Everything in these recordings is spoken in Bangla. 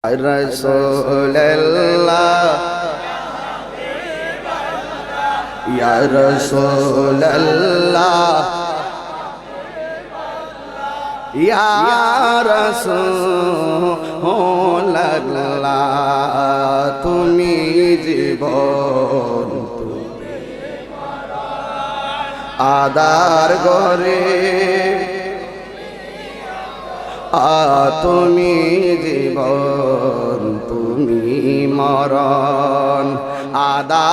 Rasulullah Ya Rasulullah Ya Rasulullah তুমি জীবন আদার গরে তুমি জীবন তুমি মরণ আদা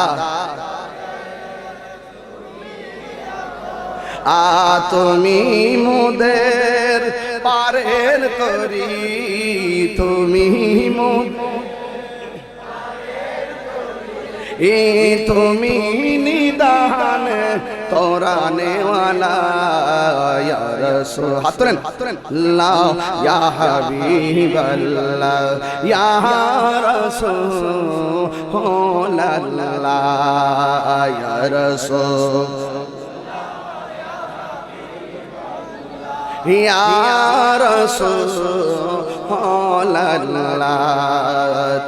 তুমি মুদের পারের তরি তুমি তুমি নিদান তোরানে ওয়ালা ইয়া রাসূল হাত তোলেন লা ইয়া হাবিবাল্লাহ ইয়া রাসূলুল্লাহ ইয়া রাসূল ইয়া রাসূলুল্লাহ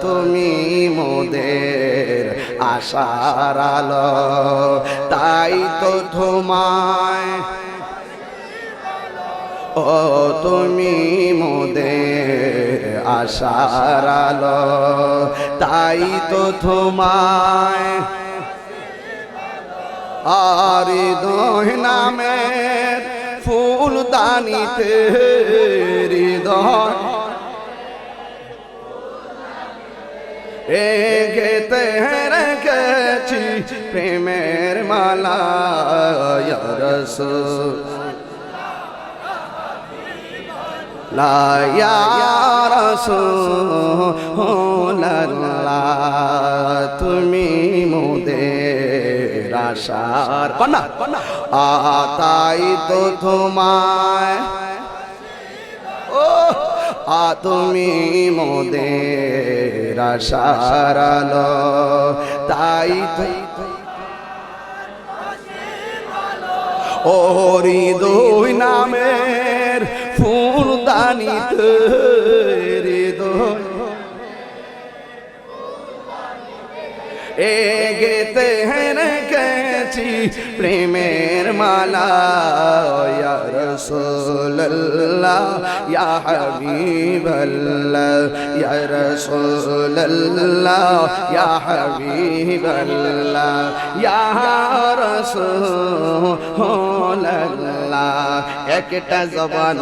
তুমি মোদের আশার আলো তাই তো তোমায় ও তুমি মোদের আশার আলো তাই তো তোমায় আর হৃদয় নামের ফুলদানিতে হৃদয় গেতে রেখেছি প্রেমের মালা ইয়া রাসূলুল্লাহ ইয়া রাসূলুল্লাহ তুমি মোদের আশার কন্যা তাই তো তোমায় তুমি মোদের আশার আলো তাই ও হৃদয় নামের ফুলদানিতে হৃদয় গেতে রেখেছি প্রেমের মালা ইয়া রাসূলুল্লাহ ইয়া হাবিবাল্লাহ ইয়া রাসূলুল্লাহ ইয়া হাবিবাল্লাহ ইয়া রাসূলুল্লাহ একটা জবান